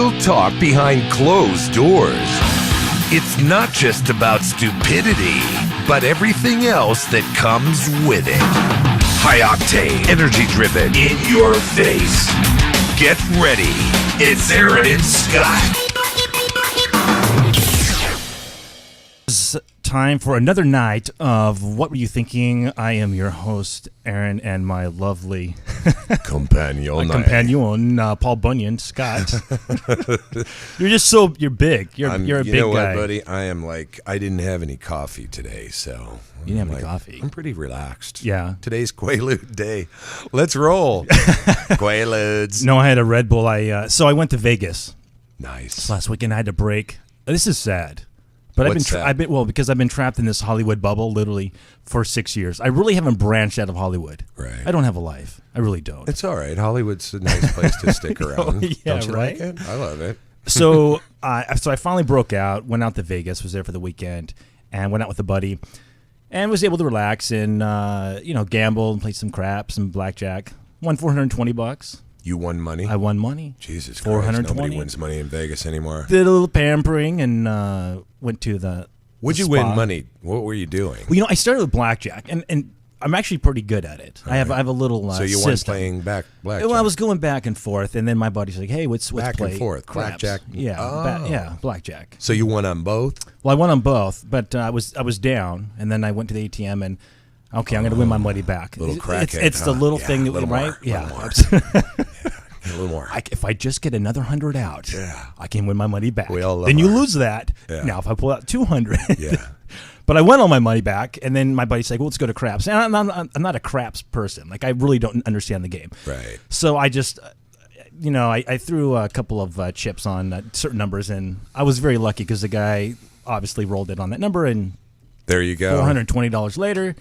real talk behind closed doors. It's not just about stupidity, but everything else that comes with it. High octane, energy driven, in your face. Get ready. It's Aaron and Scott. It's time for another night of What Were You Thinking? I am your host, Aaron, and my lovely companion, Paul Bunyan, Scott. You're big. You're a big guy. You know what, buddy? I didn't have any coffee today, so. You didn't have any coffee? I'm pretty relaxed. Yeah. Today's Quaalude day. Let's roll. Quaaludes. No, I had a Red Bull. So I went to Vegas. Nice. Last weekend I had to break. This is sad. But because I've been trapped in this Hollywood bubble literally for 6 years. I really haven't branched out of Hollywood. Right. I don't have a life. I really don't. It's all right. Hollywood's a nice place to stick around. Yeah, don't you right? like it? I love it. So I finally broke out, went out to Vegas, was there for the weekend, and went out with a buddy, and was able to relax and gamble and play some craps and blackjack. Won $420. You won money? I won money. Jesus Christ, $420. nobody wins money in Vegas anymore. Did a little pampering and went to the What'd you win money? What were you doing? Well, I started with blackjack, and I'm actually pretty good at it. I have a little so you weren't playing blackjack? Well, I was going back and forth, and then my buddy's like, "Hey, what's back play? and forth? Craps." Blackjack? Yeah, blackjack. So you won on both? Well, I won on both, but I was down, and then I went to the ATM and I'm going to win my money back. Little crackhead. It's the little thing, right? More, yeah. A little more. If I just get another 100 out, I can win my money back. We all love then you lose that. Yeah. Now, if I pull out 200, yeah. But I won all my money back, and then my buddy's like, "Well, let's go to craps." And I'm not a craps person. Like, I really don't understand the game. Right. So I just, I threw a couple of chips on certain numbers, and I was very lucky because the guy obviously rolled it on that number, and there you go. $420 later,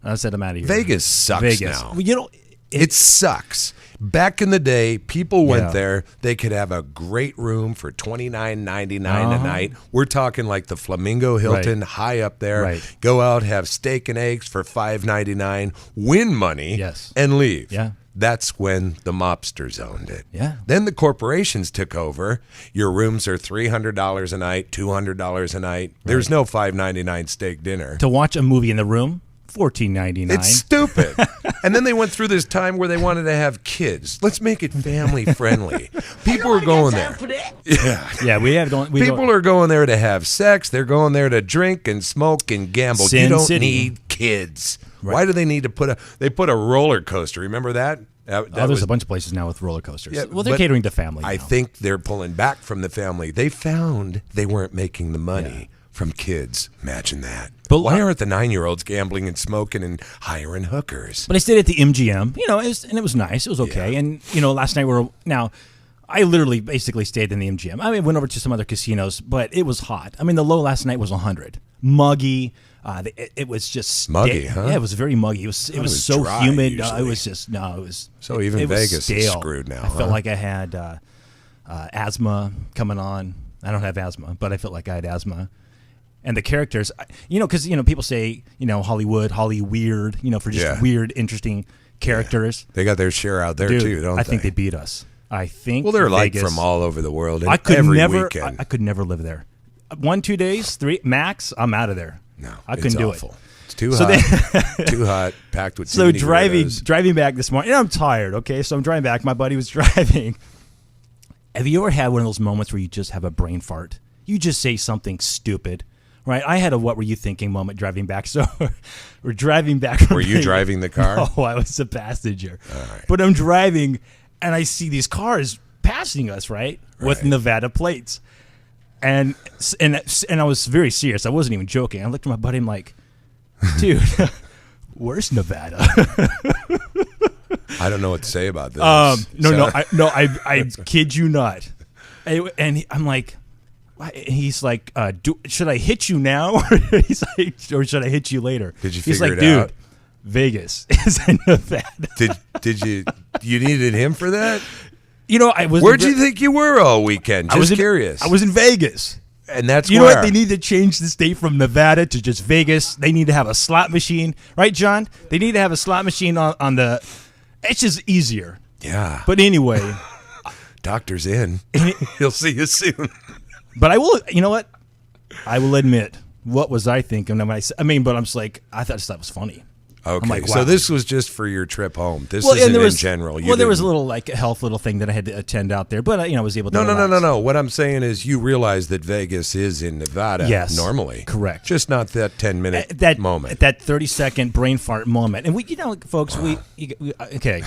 I said, "I'm out of here." Vegas sucks now. Well, it sucks. Back in the day, people went there. They could have a great room for $29.99 a night. We're talking like the Flamingo Hilton, high up there. Right. Go out, have steak and eggs for $5.99, win money, and leave. Yeah. That's when the mobsters owned it. Yeah. Then the corporations took over. Your rooms are $300 a night, $200 a night. There's no $5.99 steak dinner. To watch a movie in the room, $14.99. It's stupid. And then they went through this time where they wanted to have kids. Let's make it family friendly. People are going there. Yeah, People are going there to have sex. They're going there to drink and smoke and gamble. Sin you don't City. need kids. Right. Why do they need to they put a roller coaster? Remember that? There's a bunch of places now with roller coasters. Yeah, well, they're catering to family now. I think they're pulling back from the family. They found they weren't making the money from kids. Imagine that. But why aren't the 9-year-olds gambling and smoking and hiring hookers? But I stayed at the MGM, and it was nice. It was okay. Yeah. And, last night I literally basically stayed in the MGM. I went over to some other casinos, but it was hot. The low last night was 100. Muggy. It was just muggy, huh? Yeah, it was very muggy. It was so dry, humid. Usually. It was just it was. So even Vegas is screwed now. I felt like I had asthma coming on. I don't have asthma, but I felt like I had asthma. And the characters, because people say Hollywood, weird, for just weird, interesting characters. Yeah. They got their share out there too, don't they? I think they beat us. I think. Well, they're Vegas, like from all over the world. I could weekend. I could never live there. 1-2 days, 3 max. I'm out of there. No, I couldn't do awful. it. It's too hot. Too hot. Packed with. So too many driving back this morning, and I'm tired. Okay, so I'm driving back. My buddy was driving. Have you ever had one of those moments where you just have a brain fart? You just say something stupid. Right, I had a "what were you thinking" moment driving back. So we're driving back. Were you driving the car? No, I was a passenger. All right. But I'm driving, and I see these cars passing us, right, with Nevada plates, and I was very serious. I wasn't even joking. I looked at my buddy. I'm like, "Dude, where's Nevada?" I don't know what to say about this. I kid you not. And I'm like. He's like, should I hit you now? He's like, or should I hit you later? Did you He's figure like, it dude, out? Vegas is in Nevada. Did you needed him for that? I was. Where'd you think you were all weekend? Just curious. I was in Vegas. And that's know what? They need to change the state from Nevada to just Vegas. They need to have a slot machine. Right, John? They need to have a slot machine on the... It's just easier. Yeah. But anyway... Doctor's in. He'll see you soon. But I will, you know what? I will admit, what was I thinking? But I'm just like, I thought it was funny. Okay, I'm like, so wow. this was just for your trip home. This and isn't there was, in general. There was a little like health little thing that I had to attend out there, but I was able to. No. What I'm saying is, you realize that Vegas is in Nevada. Yes, normally, correct. Just not that 10-minute moment, that 30-second brain fart moment. And we, folks, okay.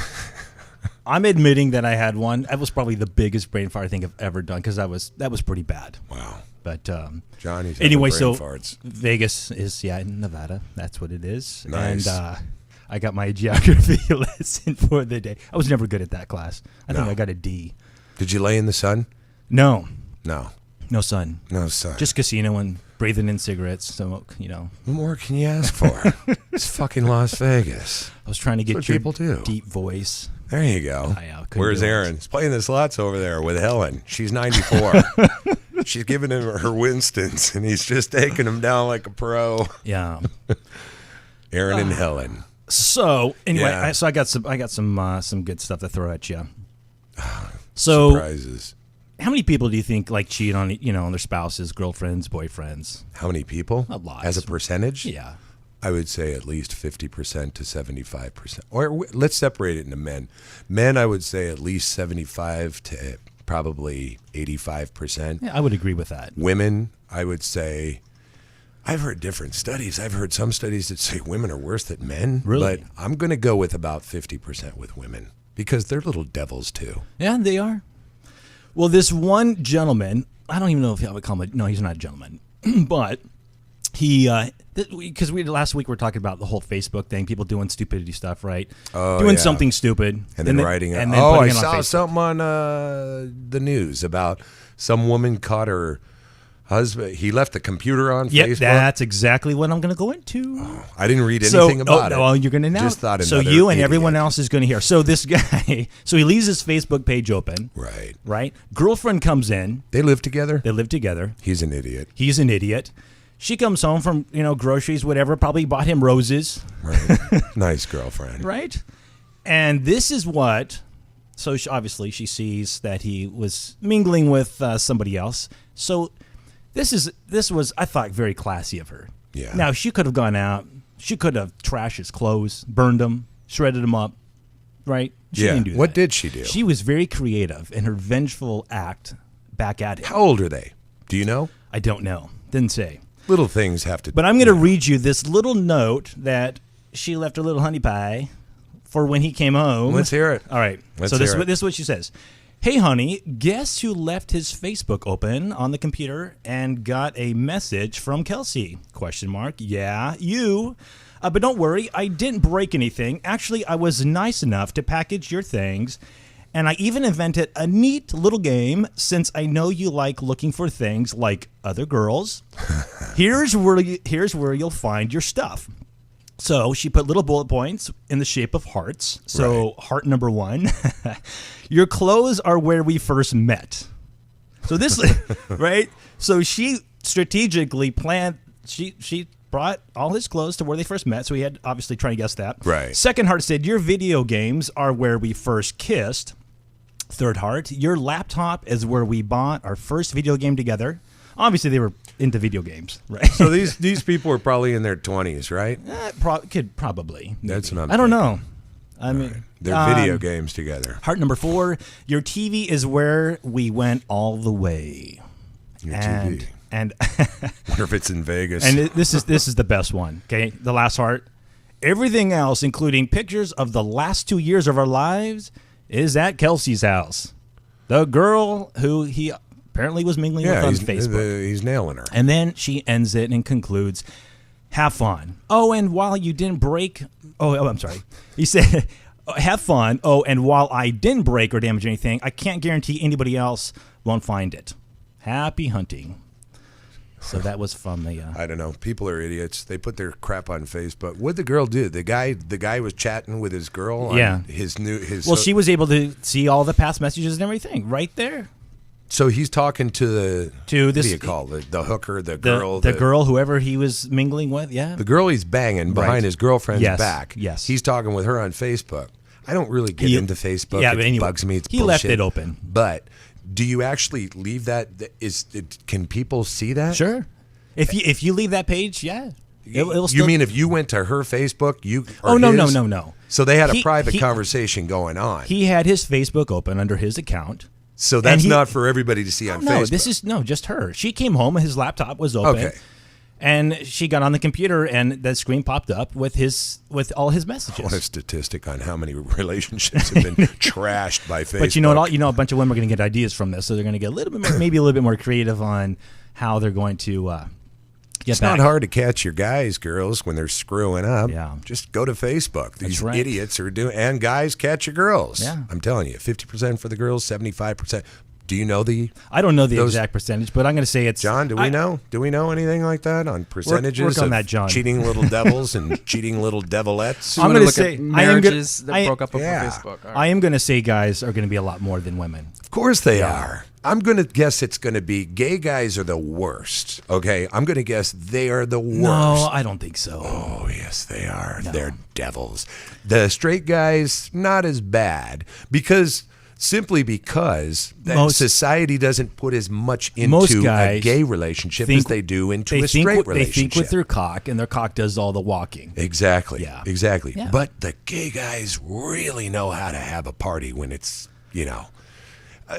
I'm admitting that I had one. That was probably the biggest brain fart I think I've ever done because that was pretty bad. Wow. But Johnny's anyway, brain so farts. Vegas is in Nevada. That's what it is. Nice. And I got my geography lesson for the day. I was never good at that class. I think I got a D. Did you lay in the sun? No sun. No sun. Just casino and breathing in cigarettes. Smoke. What more can you ask for? It's fucking Las Vegas. I was trying to get That's your what people do. deep voice. There you go. couldn't Where's do it. Aaron? He's playing the slots over there with Helen. She's 94. She's giving him her Winstons, and he's just taking them down like a pro. Yeah. Aaron and Helen. So anyway, Yeah. I got some good stuff to throw at you. So Surprises. how many people do you think like cheat on on their spouses, girlfriends, boyfriends? How many people? A lot. As a percentage? Yeah. I would say at least 50% to 75%. Or let's separate it into men. Men, I would say at least 75 to probably 85%. Yeah, I would agree with that. Women, I would say, I've heard different studies. I've heard some studies that say women are worse than men. Really? But I'm going to go with about 50% with women because they're little devils too. Yeah, they are. Well, this one gentleman, I don't even know if I would call him. No, he's not a gentleman, but he because last week we were talking about the whole Facebook thing, people doing stupidity stuff, right? Doing yeah. something stupid And then writing it. and then Oh, I putting it on saw Facebook. something on the news about some woman caught her husband. He left the computer on Yep, Facebook. that's exactly what I'm going to go into. I didn't read anything about it. Well, you're going to now. Just thought so another you and idiot. everyone else is going to hear. So this guy, so he leaves his Facebook page open. Right. Right. Girlfriend comes in. They live together? They live together. He's an idiot. He's an idiot. She comes home from groceries, whatever. Probably bought him roses. Right. Nice girlfriend. Right. And this is what. So obviously she sees that he was mingling with somebody else. So this was, I thought, very classy of her. Yeah. Now she could have gone out. She could have trashed his clothes, burned them, shredded them up. Right. She Yeah. didn't do that. What did she do? She was very creative in her vengeful act back at him. How old are they? Do you know? I don't know. Didn't say. Little things have to. But I'm going to read you this little note that she left a little honey pie for when he came home. Let's hear it. All right. Let's so this hear it. is what she says. Hey, honey, guess who left his Facebook open on the computer and got a message from Kelsey? ? Yeah, you. But don't worry, I didn't break anything. Actually, I was nice enough to package your things. And I even invented a neat little game since I know you like looking for things like other girls. Here's where you'll find your stuff. So she put little bullet points in the shape of hearts. So Right. heart number 1, your clothes are where we first met. So this, right? So she strategically planned, she brought all his clothes to where they first met. So he had obviously trying to guess that. Right. Second heart said, your video games are where we first kissed. Third heart, your laptop is where we bought our first video game together. Obviously, they were into video games, right? So these people were probably in their 20s, right? Could probably. That's maybe. what I'm I don't thinking. know. I mean, They're video games together. Heart number 4, your TV is where we went all the way. Your and, TV. And Wonder if it's in Vegas. and this is the best one. Okay, the last heart. Everything else, including pictures of the last 2 years of our lives, is at Kelsey's house. The girl who he apparently was mingling with on Facebook. He's nailing her. And then she ends it and concludes, have fun. Oh, and while you didn't break... Oh, I'm sorry. He said, have fun. Oh, and while I didn't break or damage anything, I can't guarantee anybody else won't find it. Happy hunting. So that was from the... I don't know. People are idiots. They put their crap on Facebook. What'd the girl do? The guy was chatting with his girl on Yeah. his Well, she was able to see all the past messages and everything right there. So he's talking to this- what do you call it? The hooker, the girl. The girl, whoever he was mingling with, yeah. The girl he's banging behind Right. his girlfriend's Yes, back. yes. He's talking with her on Facebook. I don't really get into Facebook. Yeah, it but anyway, bugs me. It's he bullshit. left it open. But do you actually leave that? Can people see that? Sure. If you leave that page, yeah. It'll still, You mean if you went to her Facebook, no. So they had a He- private he- conversation going on. He had his Facebook open under his account. So that's he- not for everybody to see on No, Facebook. this is just her. She came home and his laptop was open. Okay. And she got on the computer and that screen popped up with all his messages. I want a statistic on how many relationships have been trashed by Facebook. But you know what? A bunch of women are going to get ideas from this, so they're going to get a little bit more, maybe a little bit more creative on how they're going to get It's back. not hard to catch your guys, girls, when they're screwing up. Yeah. Just go to Facebook. These right. idiots are doing, and guys, catch your girls. Yeah. I'm telling you, 50% for the girls, 75%. Do you know I don't know the exact percentage, but I'm going to say it's. John, do we know? Do we know anything like that on percentages work on of that, John. cheating little devils and cheating little devillettes? I'm I'm gonna going to say- look at I am gonna- marriages that broke up over Yeah. Facebook. All right. I am going to say guys are going to be a lot more than women. Of course they are. I'm going to guess it's going to be gay guys are the worst. Okay, I'm going to guess they are the worst. No, I don't think so. Oh, yes, they are. They're devils. The straight guys, not as bad simply because society doesn't put as much Most into a guys gay relationship as they do into a straight relationship. They think with their cock, and their cock does all the walking. Exactly. Yeah. Exactly. Yeah. But the gay guys really know how to have a party when it's,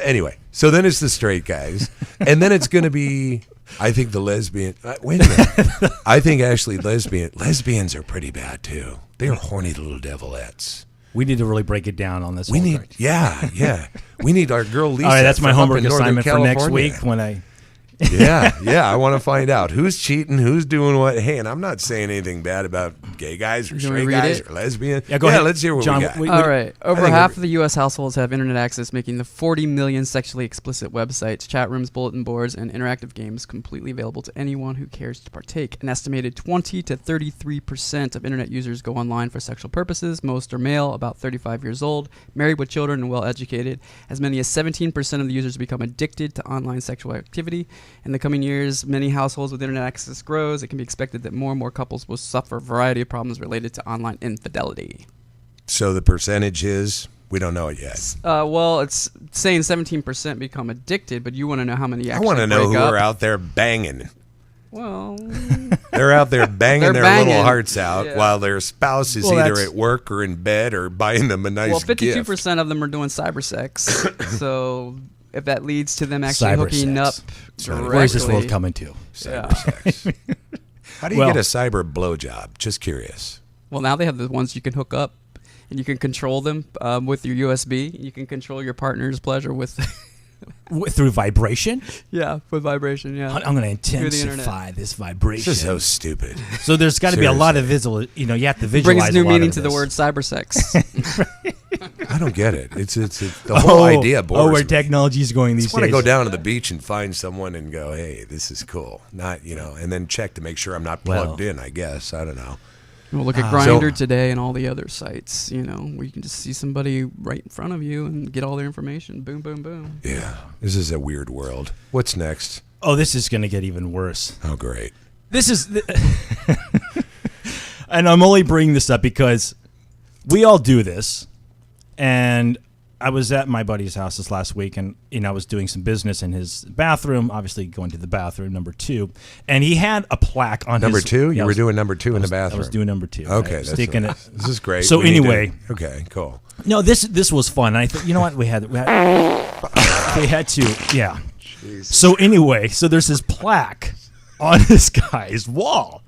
Anyway, so then it's the straight guys. And then it's going to be, I think, the lesbian. Wait a minute. I think actually lesbians are pretty bad too. They're horny little devillettes. We need to really break it down on this. We whole need, part. yeah. We need our girl Lisa. All right, that's my from up homework in Northern assignment for next California. week when I. Yeah. I want to find out who's cheating, who's doing what. Hey, and I'm not saying anything bad about gay guys or You wanna straight read guys it? or lesbian. Yeah, go ahead. Let's hear what John, we got. All right. Over think half we're- of the U.S. households have internet access, making the 40 million sexually explicit websites, chat rooms, bulletin boards, and interactive games completely available to anyone who cares to partake. An estimated 20 to 33% of internet users go online for sexual purposes. Most are male, about 35 years old, married with children, and well-educated. As many as 17% of the users become addicted to online sexual activity. In the coming years, many households with internet access grows. It can be expected that more and more couples will suffer a variety of problems related to online infidelity. So the percentage is, we don't know it yet. Well, it's saying 17% become addicted, but you want to know how many I actually want to know break who up. are out there banging. Well, They're out there banging They're their banging, little hearts out yeah. while their spouse is Well, either that's- at work or in bed or buying them a nice 52% gift. of them are doing cyber sex. So if that leads to them actually Cyber hooking up sex. directly. Where's this world coming to? Cyber sex. How do you Well- get a cyber blowjob? Just curious. Well, now they have the ones you can hook up, and you can control them with your USB. You can control your partner's pleasure with, Through vibration? with vibration. Yeah. I'm going to Through the internet. intensify this vibration. This is so stupid. So there's got to be a lot of visual. You have to visualize. Brings new a lot meaning of to the this. word cyber sex. I don't get it. It's the whole idea bores where me. technology is going I these just want to days. go down to the beach and find someone and go, hey, this is cool. Not, and then check to make sure I'm not plugged in, I guess. I don't know. We'll look at Grindr today and all the other sites, where you can just see somebody right in front of you and get all their information. Boom, boom, boom. Yeah. This is a weird world. What's next? Oh, this is going to get even worse. Oh, great. This is, and I'm only bringing this up because we all do this. And I was at my buddy's house this last week, and I was doing some business in his bathroom. Obviously, going to the bathroom, number 2, and he had a plaque on Number his 2? You Yeah, I were was- doing number 2 in the I bathroom. was doing number 2. Okay, right? Sticking it. this is great. So We need to- anyway, okay, cool. no, this was fun. I you know what we had to yeah. So anyway, so there's this plaque on this guy's wall,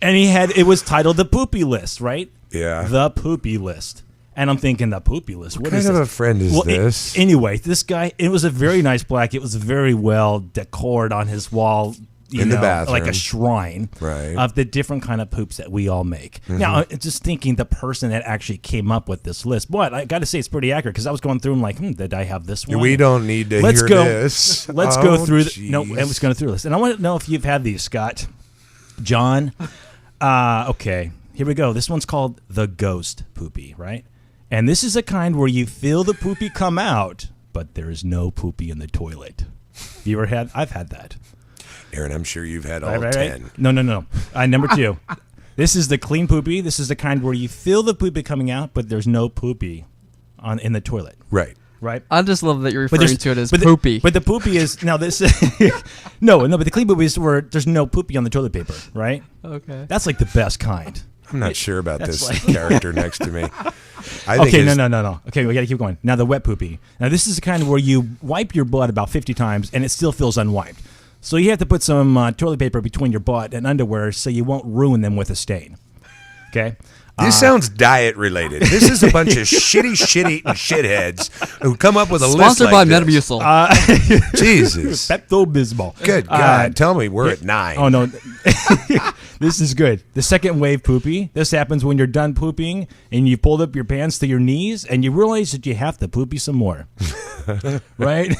and it was titled the Poopy List, right? Yeah. The Poopy List. And I'm thinking, the Poopy List. What kind is of this? a friend is this? Anyway, this guy, it was a very nice plaque. It was very well decored on his wall. In the bathroom. Like a shrine Right. of the different kind of poops that we all make. Now, I'm just thinking the person that actually came up with this list, but I got to say it's pretty accurate because I was going through and like, did I have this one? We don't need to Let's hear go. this. Let's Oh, go through. No, jeez. let's go through this. And I want to know if you've had these, Scott, John. Okay, here we go. This one's called the Ghost Poopy, right? And this is a kind where you feel the poopy come out, but there is no poopy in the toilet. You ever had? I've had that. Aaron, I'm sure you've had all Right. 10. No. Number 2. This is the clean poopy. This is the kind where you feel the poopy coming out, but there's no poopy in the toilet. Right. Right. I just love that you're But referring there's- to it as but the- poopy. But the poopy is now this. no, but the clean poopy is where there's no poopy on the toilet paper, right? okay. That's like the best kind. I'm not sure about That's this like- character next to me. I think Okay, his- no. Okay, we got to keep going. Now the wet poopy. Now this is the kind where you wipe your butt about 50 times and it still feels unwiped. So you have to put some toilet paper between your butt and underwear so you won't ruin them with a stain. Okay. This sounds diet related. This is a bunch of shitty shit-eating shitheads who come up with a list Sponsored by like this. Metamucil. Jesus. Pepto-Bismol. Good God. Tell me we're at 9. Oh no, this is good. The second wave poopy. This happens when you're done pooping and you pulled up your pants to your knees and you realize that you have to poopy some more. Right?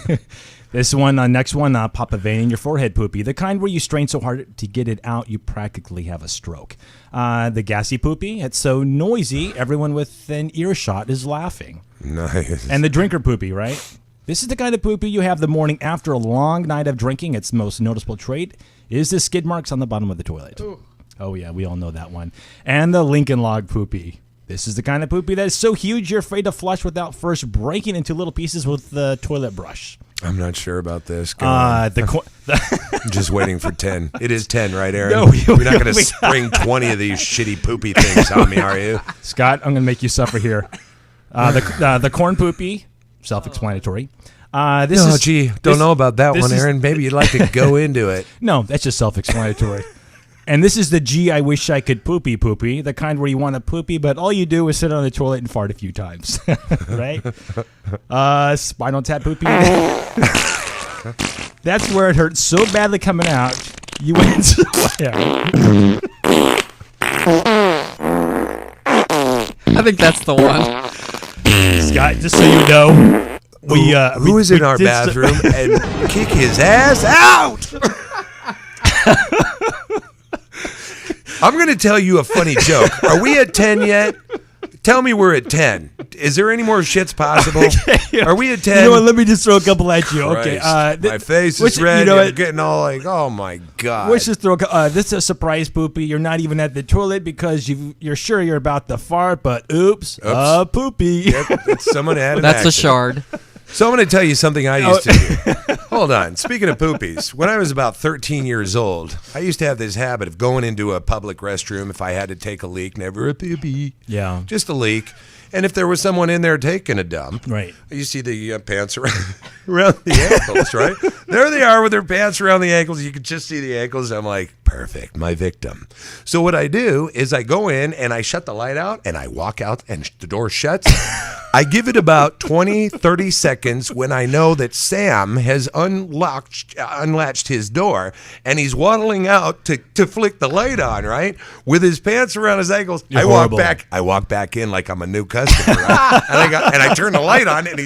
This one, next one, pop a vein in your forehead poopy. The kind where you strain so hard to get it out, you practically have a stroke. The gassy poopy. It's so noisy, everyone within earshot is laughing. Nice. And the drinker poopy, right? This is the kind of poopy you have the morning after a long night of drinking. Its most noticeable trait is the skid marks on the bottom of the toilet. Oh, yeah, we all know that one. And the Lincoln Log poopy. This is the kind of poopy that is so huge you're afraid to flush without first breaking into little pieces with the toilet brush. I'm not sure about this. Go on. I'm just waiting for 10. It is 10, right, Aaron? No, You're not going to spring 20 of these shitty poopy things on me, are you? Scott, I'm going to make you suffer here. The corn poopy, self-explanatory. Don't know about that this one, is- Aaron. Maybe you'd like to go into it. No, that's just self-explanatory. And this is the gee, I wish I could poopy, the kind where you want to poopy, but all you do is sit on the toilet and fart a few times, right? Spinal tap poopy. That's where it hurts so badly coming out. You went to I think that's the one. Scott, just so you know, Who is in our did bathroom and kick his ass out? I'm going to tell you a funny joke. Are we at 10 yet? Tell me we're at 10. Is there any more shits possible? Are we at 10? You know what? Let me just throw a couple at you. Okay. Christ, my face is red. You know I'm what? getting all like, oh my God. Let's just throw. This is a surprise poopy. You're not even at the toilet because you're sure you're about to fart, but oops. Poopy. Yep, someone had an That's a accident. shard. So I'm going to tell you something I used to do. Hold on. Speaking of poopies, when I was about 13 years old, I used to have this habit of going into a public restroom if I had to take a leak. Never a poopy. Yeah. Just a leak. And if there was someone in there taking a dump, Right. you see the pants around the ankles, right? There they are with their pants around the ankles. You can just see the ankles. I'm like, perfect, my victim. So what I do is I go in and I shut the light out and I walk out and the door shuts. I give it about 20, 30 seconds when I know that Sam has unlatched his door and he's waddling out to flick the light on, right? With his pants around his ankles. You're I horrible. walk back in like I'm a new customer, right? and I turn the light on and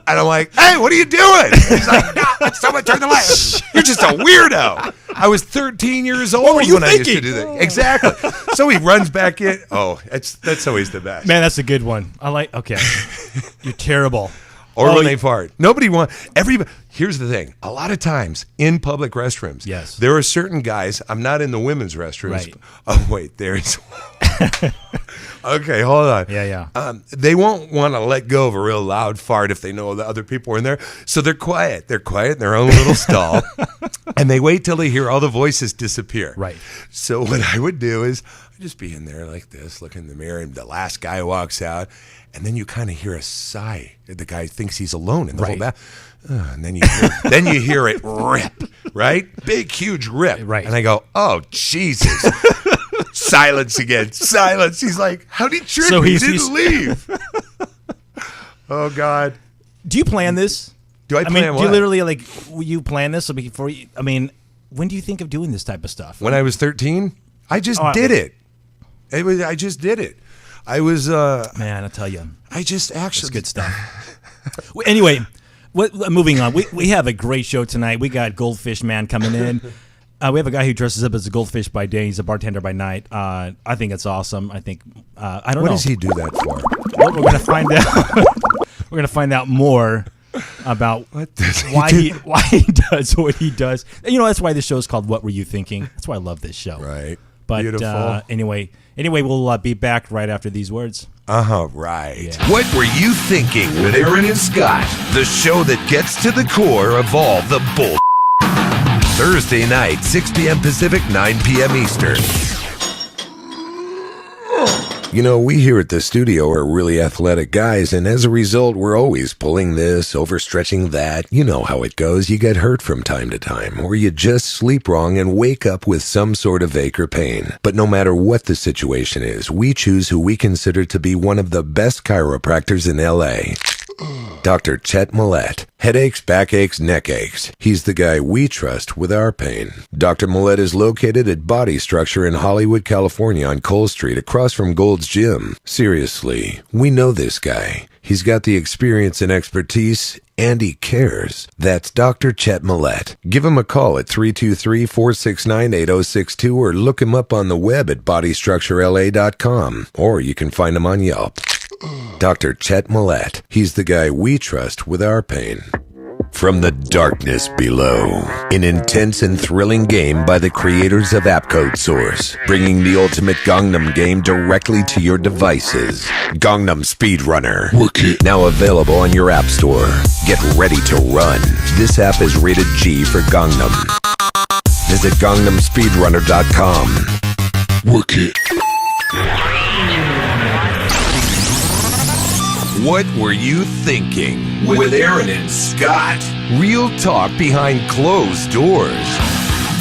I'm like, hey, what are you doing? He's like, no, someone turn the light on. You're just a weirdo. I was 13 years old were you when I used to thinking? do that. Exactly. So he runs back in. Oh, that's always the best. Man, that's a good one. I like. Okay. You're terrible. Or Oh, when you- they fart. Nobody wants everybody. Here's the thing. A lot of times in public restrooms, Yes. there are certain guys. I'm not in the women's restrooms. Right. Oh wait, there's. Okay, hold on. Yeah. They won't want to let go of a real loud fart if they know the other people are in there. So they're quiet. They're quiet in their own little stall, and they wait till they hear all the voices disappear. Right. So what I would do is I'd just be in there like this, look in the mirror, and the last guy walks out, and then you kind of hear a sigh. The guy thinks he's alone in the whole Right. bath. And then you hear it rip, right? Big, huge rip. Right. And I go, oh, Jesus. Silence again. Silence. He's like, how'd he trick So me? He he's- didn't leave. Oh, God. Do you plan this? Do I mean, plan do you what? literally you plan this before you? I mean, when do you think of doing this type of stuff? When I was 13, I just Oh, did it. I just did it. I was, Man, I tell you, I just actually. it's good stuff. Well, anyway, moving on. We have a great show tonight. We got Goldfish Man coming in. We have a guy who dresses up as a goldfish by day. He's a bartender by night. I think it's awesome. I think I don't What know. does he do that for? Well, we're gonna find out. We're gonna find out more about What does he why do? he does what he does. You know, that's why this show is called "What Were You Thinking?" That's why I love this show. Right. But Beautiful. anyway, we'll be back right after these words. Right. Yeah. What were you thinking with Aaron and Scott? The show that gets to the core of all the bull. Thursday night, 6 p.m. Pacific, 9 p.m. Eastern. You know, we here at the studio are really athletic guys, and as a result, we're always pulling this, overstretching that. You know how it goes. You get hurt from time to time, or you just sleep wrong and wake up with some sort of ache or pain. But no matter what the situation is, we choose who we consider to be one of the best chiropractors in L.A., Dr. Chet Millett. Headaches, backaches, neck aches. He's the guy we trust with our pain. Dr. Millett is located at Body Structure in Hollywood, California on Cole Street across from Gold's Gym. Seriously, we know this guy. He's got the experience and expertise, and he cares. That's Dr. Chet Millett. Give him a call at 323-469-8062 or look him up on the web at bodystructurela.com, or you can find him on Yelp. Dr. Chet Millett. He's the guy we trust with our pain. From the darkness below, an intense and thrilling game by the creators of Appcode Source, bringing the ultimate Gangnam game directly to your devices. Gangnam Speedrunner. Now available on your app store. Get ready to run. This app is rated G for Gangnam. Visit GangnamSpeedrunner.com. Work it. What were you thinking with Aaron and Scott? Real talk behind closed doors.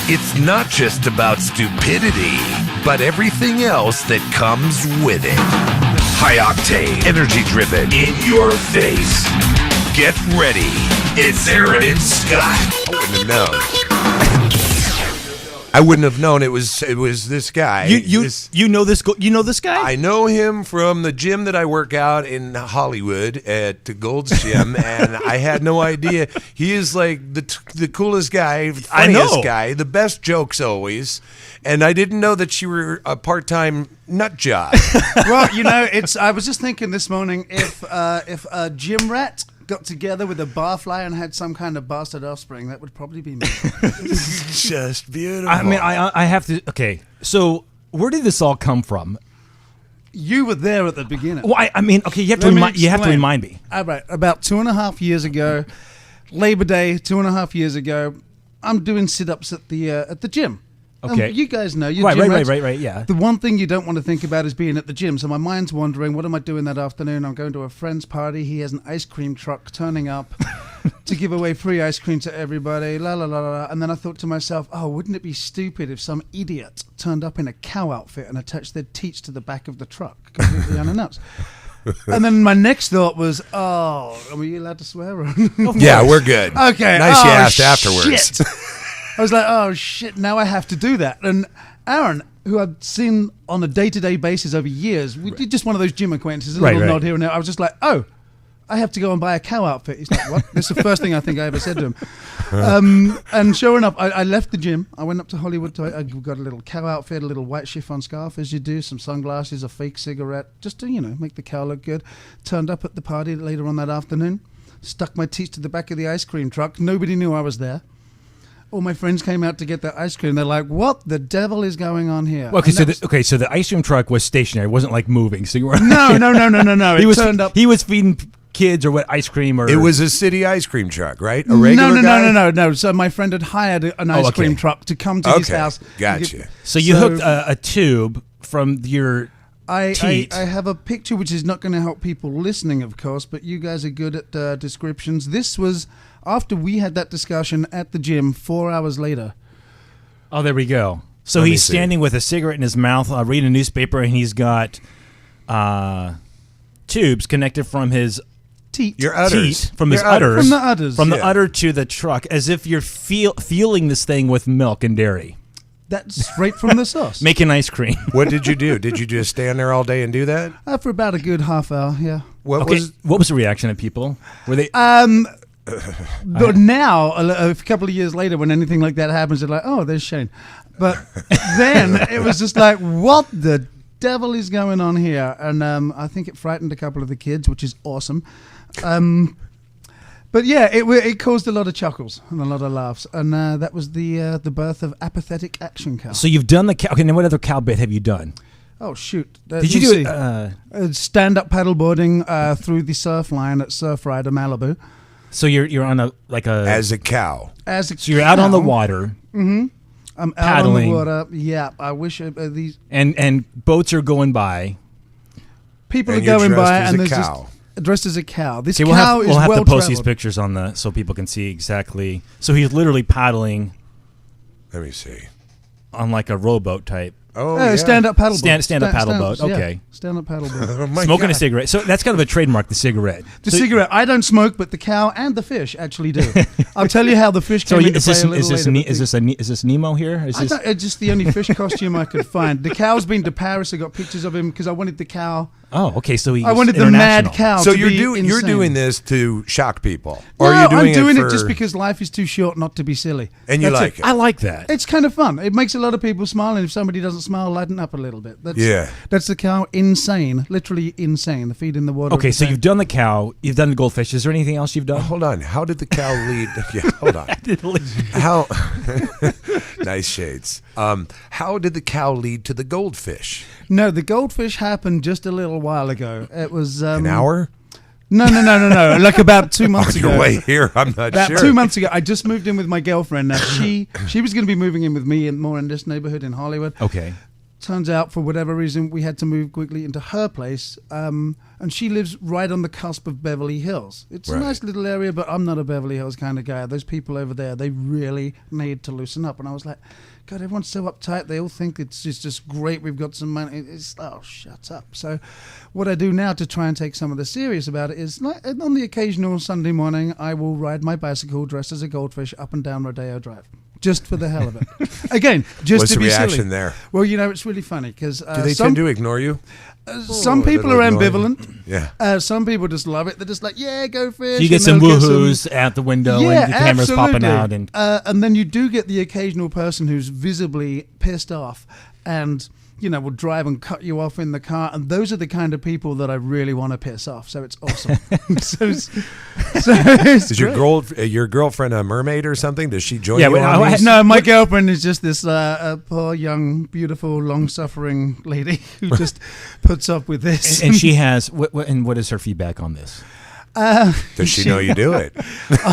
It's not just about stupidity, but everything else that comes with it. High octane, energy driven, in your face. Get ready. It's Aaron and Scott. I wouldn't have known it was this guy. You know this guy? I know him from the gym that I work out in Hollywood at Gold's Gym, and I had no idea. He is like the coolest guy, funniest guy, the best jokes always. And I didn't know that you were a part-time nut job. Well, I was just thinking this morning if a gym rat got together with a barfly and had some kind of bastard offspring, that would probably be me. Just beautiful. I mean, I have to. Okay, so where did this all come from? You were there at the beginning. Well, I mean, okay, you have to remind me. All right, about 2.5 years ago, Labor Day, 2.5 years ago, I'm doing sit-ups at the gym. Okay. You guys know. Right, yeah. The one thing you don't want to think about is being at the gym. So my mind's wandering, what am I doing that afternoon? I'm going to a friend's party. He has an ice cream truck turning up to give away free ice cream to everybody, la, la, la, la. And then I thought to myself, oh, wouldn't it be stupid if some idiot turned up in a cow outfit and attached their teats to the back of the truck, completely unannounced? And then my next thought was, are we allowed to swear? Yeah, we're good. Okay. Nice you asked afterwards. Shit. I was like, oh, shit, now I have to do that. And Aaron, who I've seen on a day-to-day basis over years, we did just one of those gym acquaintances, a little nod here and there. I was just like, oh, I have to go and buy a cow outfit. He's like, what? This is the first thing I think I ever said to him. And sure enough, I left the gym. I went up to Hollywood. I got a little cow outfit, a little white chiffon scarf, as you do, some sunglasses, a fake cigarette, just to, make the cow look good. Turned up at the party later on that afternoon, stuck my teeth to the back of the ice cream truck. Nobody knew I was there. All my friends came out to get their ice cream. They're like, what the devil is going on here? Well, so the ice cream truck was stationary. It wasn't like moving. So you were No. It turned up. He was feeding kids or what ice cream or... It was a city ice cream truck, right? A regular guy? No. So my friend had hired an ice cream truck to come to his house. Gotcha. So you hooked a tube from your teat. I have a picture which is not going to help people listening, of course, but you guys are good at descriptions. This was after we had that discussion at the gym 4 hours later. Oh, there we go. So he's standing with a cigarette in his mouth, reading a newspaper, and he's got tubes connected from his teat. Your udders. From his udders. From the udders. From the udder to the truck, as if you're fueling this thing with milk and dairy. That's straight from the source. Making ice cream. What did you do? Did you just stand there all day and do that? For about a good half hour, yeah. What was the reaction of people? Were they... But now, a couple of years later, when anything like that happens, they're like, oh, there's Shane. But then it was just like, what the devil is going on here? And I think it frightened a couple of the kids, which is awesome. But yeah, it caused a lot of chuckles and a lot of laughs, and that was the birth of Apathetic Action Cow. So you've done the cow. Okay, now what other cow bit have you done? Oh shoot! Did you do it? Stand-up paddleboarding through the surf line at Surf Rider Malibu. So you're on as a cow. So you're out on the water. Mm-hmm. I'm paddling. out on the water. Yeah, I wish these and boats are going by. People and are going by, as and a there's cow. just dressed as a cow. This Okay, cow we'll have well to post these traveled. pictures on so people can see exactly. So he's literally paddling Let me see. on like a rowboat type. Oh, yeah. Stand-up paddleboat. Stand-up paddleboat, yeah, okay. Stand-up paddleboat. Oh my Smoking a God. cigarette. So that's kind of a trademark, the cigarette. The So- cigarette. I don't smoke, but the cow and the fish actually do. I'll tell you how the fish So came into is play this a little later. is this Nemo here? Is I this, don't, it's just the only fish costume I could find. The cow's been to Paris. I got pictures of him because I wanted the cow. oh, okay. So he's I wanted the mad international. cow. So to be you're insane. doing this to shock people, No, or are you doing I'm doing it, for, just because life is too short not to be silly. and you That's like it. I like that. It's kind of fun. It makes a lot of people smile, and if somebody doesn't smile, lighten up a little bit. That's, Yeah. That's the cow insane, literally insane. The feed in the water. Okay, of the so tank. you've done the cow, you've done the goldfish. Is there anything else you've done? Hold on. How did the cow lead? Yeah, hold on. How? Nice shades. How did the cow lead to the goldfish? No, the goldfish happened just a little while ago. It was An hour? No. Like about 2 months On ago. your way here, I'm not About sure. 2 months ago, I just moved in with my girlfriend. Now she was going to be moving in with me and more in this neighborhood in Hollywood. Okay. Turns out, for whatever reason, we had to move quickly into her place, and she lives right on the cusp of Beverly Hills. It's a Right. nice little area, but I'm not a Beverly Hills kind of guy. Those people over there, they really need to loosen up. And I was like, God, everyone's so uptight. They all think it's just great. We've got some money. It's shut up. So what I do now to try and take some of the serious about it is, like, on the occasional Sunday morning, I will ride my bicycle dressed as a goldfish up and down Rodeo Drive. Just for the hell of it. Again, just What's to the be reaction silly. there? Well, it's really funny because Do they tend to ignore you? some a people little are annoying. ambivalent. Yeah. Some people just love it. They're just like, yeah, go fish. So you get and some they'll woohoos at the window Yeah, and the camera's popping absolutely. out. And then you do get the occasional person who's visibly pissed off and, will drive and cut you off in the car. And those are the kind of people that I really want to piss off. So it's awesome. Is your girlfriend a mermaid or something? Does she join Yeah, you well, on these? No, my girlfriend is just this poor, young, beautiful, long-suffering lady who just puts up with this. And she has, what is her feedback on this? Does she know you do it?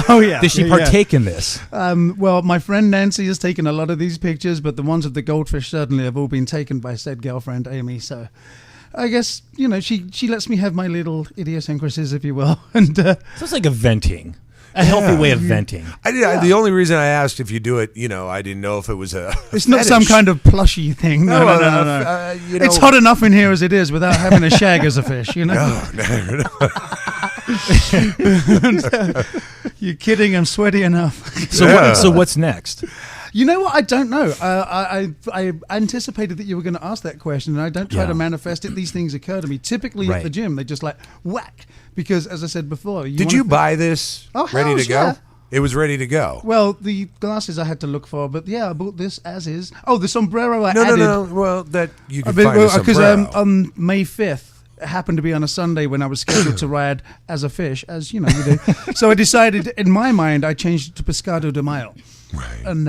Oh, yeah. Does she Yeah, yeah. partake in this? Well, my friend Nancy has taken a lot of these pictures, but the ones of the goldfish certainly have all been taken by said girlfriend Amy. So I guess, she lets me have my little idiosyncrasies, if you will. And So it's like a venting. A healthy way of venting. The only reason I asked if you do it, I didn't know if it was a it's not some kind of plushy thing. No. It's hot enough in here as it is without having a shag as a fish, No. You're kidding, I'm sweaty enough. So what's next? You know what? I don't know. I anticipated that you were going to ask that question, and I don't try Yeah. to manifest it. These things occur to me. Typically at Right. the gym, they just like whack. Because, as I said before, Did you buy this Oh, ready hells to go? yeah. It was ready to go. Well, the glasses I had to look for, but yeah, I bought this as is. Oh, the sombrero I No. added. Well, that you can find a Because sombrero. on May 5th, it happened to be on a Sunday when I was scheduled to ride as a fish, as you do. So I decided, in my mind, I changed it to Pescado de Mayo. Right. And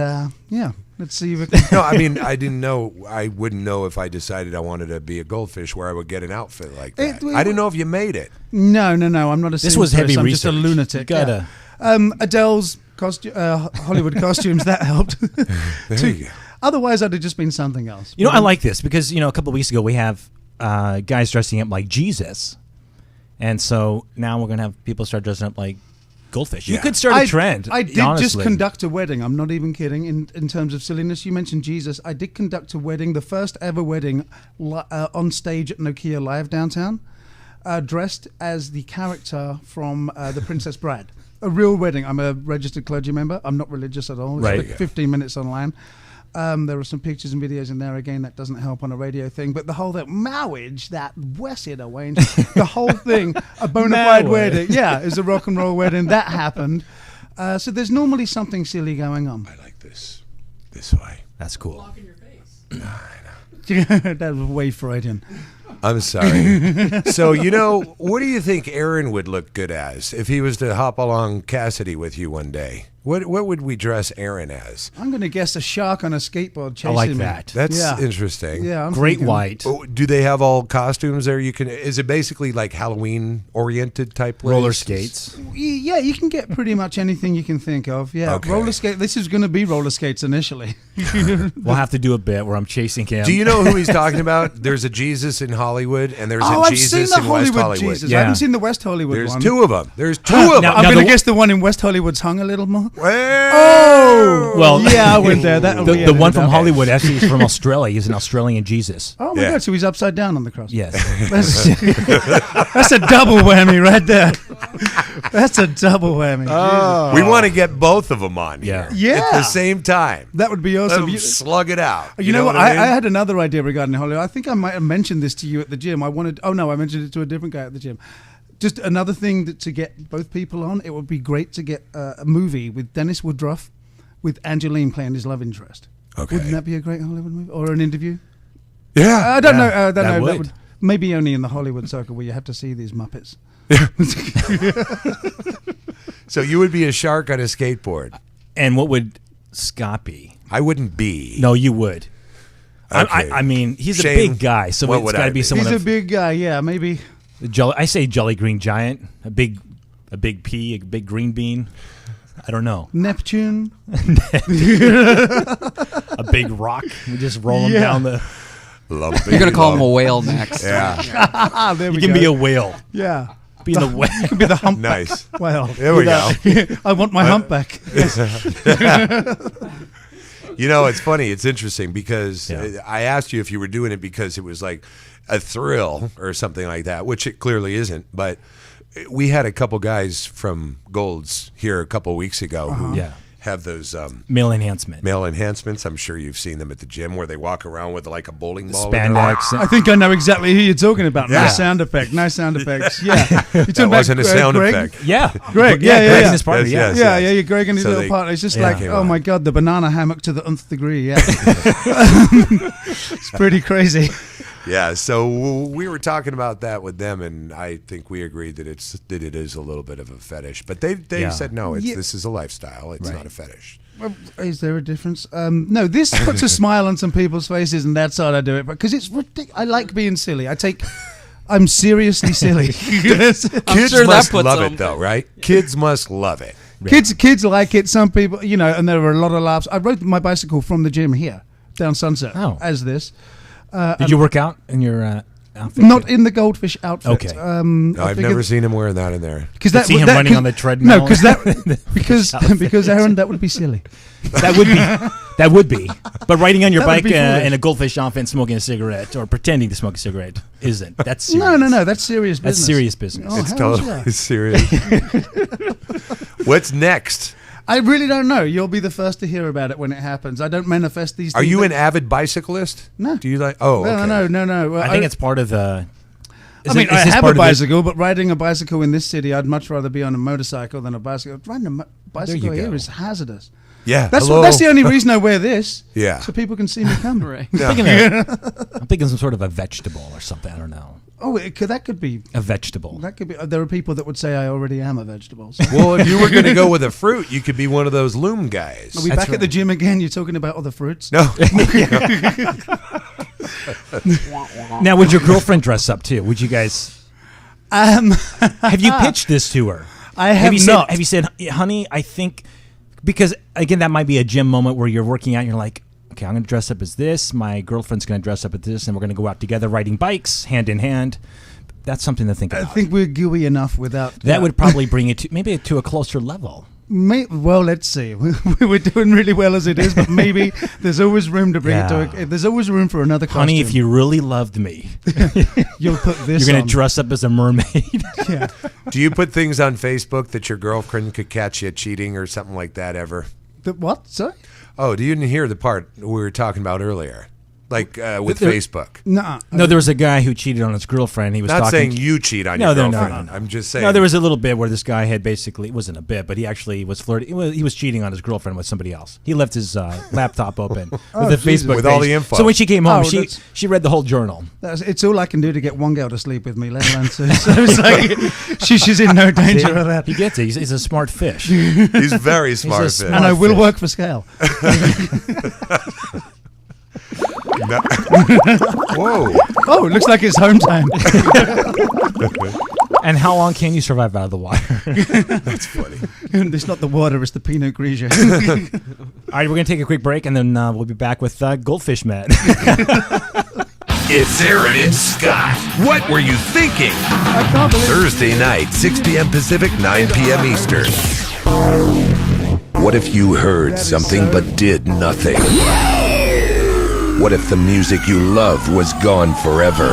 yeah, let's see if it can. No, I mean, I didn't know. I wouldn't know if I decided I wanted to be a goldfish where I would get an outfit like that. I didn't know if you made it. No. I'm not a This was heavy I'm research. just a lunatic. You gotta. Yeah. Adele's Hollywood costumes, that helped. There you go. Otherwise, I'd have just been something else. I like this because, a couple of weeks ago we have guys dressing up like Jesus. And so now we're going to have people start dressing up like goldfish. You Yeah. could start a trend. I did honestly. just conduct a wedding. I'm not even kidding. In terms of silliness, you mentioned Jesus. I did conduct a wedding, the first ever wedding on stage at Nokia Live downtown, dressed as the character from The Princess Bride. A real wedding. I'm a registered clergy member. I'm not religious at all. It's Right. like 15 minutes online. There are some pictures and videos in there. Again, that doesn't help on a radio thing. But the whole marriage, that Wessid Wayne, the whole thing, a bona fide wedding. Yeah, is a rock and roll wedding. That happened. So there's normally something silly going on. I like this way. That's cool. That was way Freudian. I'm sorry. So, what do you think Aaron would look good as if he was to hop along Cassidy with you one day? What would we dress Aaron as? I'm going to guess a shark on a skateboard chasing I like me. that. That's Yeah. interesting. Yeah, I'm Great thinking- white. Oh, do they have all costumes there? Is it basically like Halloween oriented type Roller places? skates. Yeah, you can get pretty much anything you can think of. Yeah, Okay. roller skate. This is going to be roller skates initially. We'll have to do a bit where I'm chasing him. Do you know who he's talking about? There's a Jesus in Hollywood, and there's Oh, a I've seen Jesus the in West Hollywood Hollywood. Jesus. Yeah. I haven't seen the West Hollywood There's one. two of them. There's two of Now- them. I'm the going to one- guess the one in West Hollywood's hung a little more. Oh, Well, Yeah, I went there. That'll be the one edited from out. Hollywood actually is from Australia. He's an Australian Jesus. Oh my Yeah. God! So he's upside down on the cross. Yes. That's a double whammy right there. That's a double whammy. we want to get both of them on here Yeah. at the same time. That would be Let awesome. them slug it out. You know what? I mean? had another idea regarding Hollywood. I think I might have mentioned this to you at the gym. I mentioned it to a different guy at the gym. Just another thing to get both people on. It would be great to get a movie with Dennis Woodruff, with Angeline playing his love interest. Okay. Wouldn't that be a great Hollywood movie or an interview? Yeah. I don't know. that That would. would maybe only in the Hollywood circle where you have to see these Muppets. So you would be a shark on a skateboard. And what would Scott be? I wouldn't be. No, you would. Okay. I mean, he's Shane, a big guy, so what it's would got I to be be? someone He's a of big guy. Yeah, maybe. I say Jolly Green Giant, a big pea, a big green bean. I don't know. Neptune. A big rock. We just roll him Yeah. down the. Lumpy, You're gonna call him a lump. whale next. Yeah. There we You can go. be a whale. yeah. Be in the whale. You can be the humpback. Nice. Well, There we go. I want my humpback. It's funny. It's interesting because Yeah. I asked you if you were doing it because it was like a thrill or something like that, which it clearly isn't. But we had a couple guys from Gold's here a couple weeks ago who Yeah. have those Male enhancement. male enhancements. I'm sure you've seen them at the gym where they walk around with like a bowling ball. in their Spandex. I think I know exactly who you're talking about. Yeah. Nice sound effect. Nice sound effects. Yeah. You're That talking wasn't a about, sound Greg? effect. Yeah. Greg, Yeah, yeah, Greg yeah. and his partner, Yes, yeah. yes. Yeah, yeah, you're Greg and his So little they- partner. It's just Yeah. like, Came oh on. my God, the banana hammock to the nth degree. Yeah. It's pretty crazy. Yeah, so we were talking about that with them, and I think we agreed that it is a little bit of a fetish. But they Yeah. said no, Yeah. this is a lifestyle. It's Right. not a fetish. Well, is there a difference? No, this puts a smile on some people's faces, and that's how I do it. Because it's ridiculous. I like being silly. I'm seriously silly. Kids sure that must puts love them- it, though, right? Kids must love it. Kids like it. Some people, and there were a lot of laughs. I rode my bicycle from the gym here down Sunset Oh. as this. Did you work out in your outfit? Not in the goldfish outfit. Okay. No, I've never seen him wearing that in there. because Could see him running on the treadmill. No, because Aaron, that would be silly. That would be. But riding on your That would bike be foolish. in a goldfish outfit and smoking a cigarette or pretending to smoke a cigarette isn't. That's serious. No. That's serious business. That's serious business. Oh, It's hell totally yeah. serious. What's next? I really don't know. You'll be the first to hear about it when it happens. I don't manifest these Are things. you an avid bicyclist? No. Do you like? Oh, okay. No. Well, I think it's part of the. I mean, I have a bicycle, but riding a bicycle in this city, I'd much rather be on a motorcycle than a bicycle. Riding a bicycle here go. is hazardous. Yeah. That's hello. that's the only reason I wear this. Yeah. So people can see me come. Right. I'm thinking some sort of a vegetable or something. I don't know. Oh, that could be. A vegetable. That could be. There are people that would say I already am a vegetable. So. Well, if you were going to go with a fruit, you could be one of those loom guys. Are we That's back at the right. gym again? You're talking about all the fruits? No. Now, would your girlfriend dress up too? Would you guys? Have you pitched this to her? I have you not. Said, have you said, honey, I think, because again, that might be a gym moment where you're working out and you're like, okay, I'm going to dress up as this. My girlfriend's going to dress up as this, and we're going to go out together riding bikes, hand in hand. That's something to think I about. think we're gooey enough without That would probably bring it to maybe to a closer level. Well, let's see. We're doing really well as it is, but maybe there's always room to bring it Yeah. to. There's always room for another costume. Honey, if you really loved me, you'll put this. you're going on. to dress up as a mermaid. Yeah. Do you put things on Facebook that your girlfriend could catch you cheating or something like that ever? What? Sorry. Oh, you didn't hear the part we were talking about earlier? Like with Facebook. Nuh-uh. No, there was a guy who cheated on his girlfriend. He was Not talking. saying you cheat on No, your no, no, girlfriend. no. I'm just saying. No, there was a little bit where this guy had basically, it wasn't a bit, but he actually was flirting. He was cheating on his girlfriend with somebody else. He left his laptop open with the Jesus. Facebook With all page. the info. So when she came home, Oh, she read the whole journal. It's all I can do to get one girl to sleep with me, let alone two. So it's like she's in no danger of that. He gets it. He's a smart fish. He's very smart. He's a Finn. smart- And I will fish. work for scale. No. Whoa. Oh, it looks like it's home time. And how long can you survive out of the water? That's funny. It's not the water, it's the Pinot Grigio. All right, we're going to take a quick break, and then we'll be back with Goldfish Matt. It's Aaron and Scott. What were you thinking? I can't believe Thursday night, 6 p.m. Pacific, 9 p.m. Eastern. What if you heard something but did nothing? What if the music you loved was gone forever?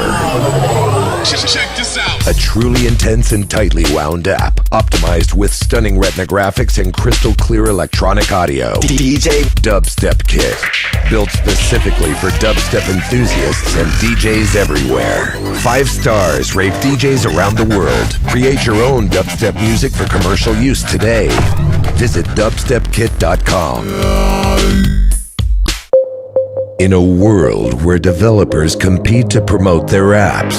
Check this out. A truly intense and tightly wound app, optimized with stunning retina graphics and crystal clear electronic audio. DJ Dubstep Kit, built specifically for dubstep enthusiasts and DJs everywhere. 5 stars, rave DJs around the world. Create your own dubstep music for commercial use today. Visit dubstepkit.com. In a world where developers compete to promote their apps,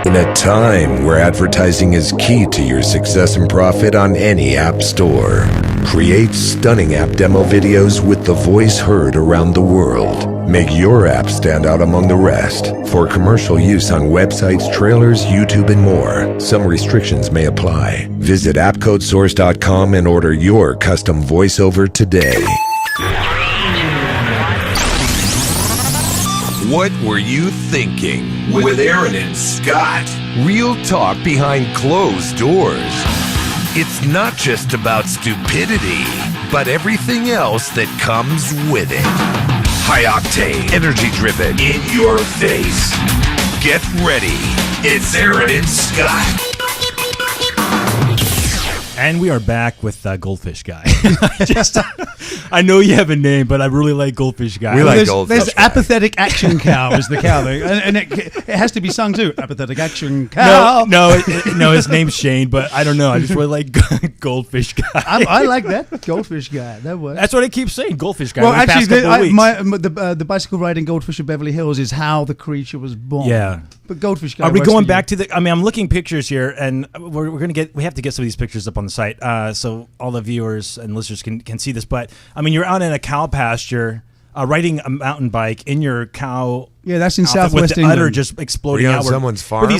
in a time where advertising is key to your success and profit on any app store, create stunning app demo videos with the voice heard around the world. Make your app stand out among the rest. For commercial use on websites, trailers, YouTube, and more. Some restrictions may apply. Visit appcodesource.com and order your custom voiceover today. What were you thinking? With Aaron and Scott. Real talk behind closed doors. It's not just about stupidity, but everything else that comes with it. High octane, energy driven, in your face. Get ready. It's Aaron and Scott. And we are back with Goldfish Guy. I know you have a name, but I really like Goldfish Guy. We like There's Goldfish Guy. apathetic action cow is the cow, though. And it has to be sung too. Apathetic action cow. No, his name's Shane, but I don't know. I just really like Goldfish Guy. I like that goldfish guy. That works. That's what I keep saying, Goldfish Guy. Well, over the past actually, couple of weeks. the bicycle riding goldfish of Beverly Hills is how the creature was born. Yeah. But goldfish guy. Are we works going for back you. to the? I mean, I'm looking pictures here, and we have to get some of these pictures up on the site, so all the viewers and listeners can see this. But I mean, you're out in a cow pasture, riding a mountain bike in your cow. Yeah, that's in outfit Southwest with the England. udder just exploding Were you on outward. someone's But farm?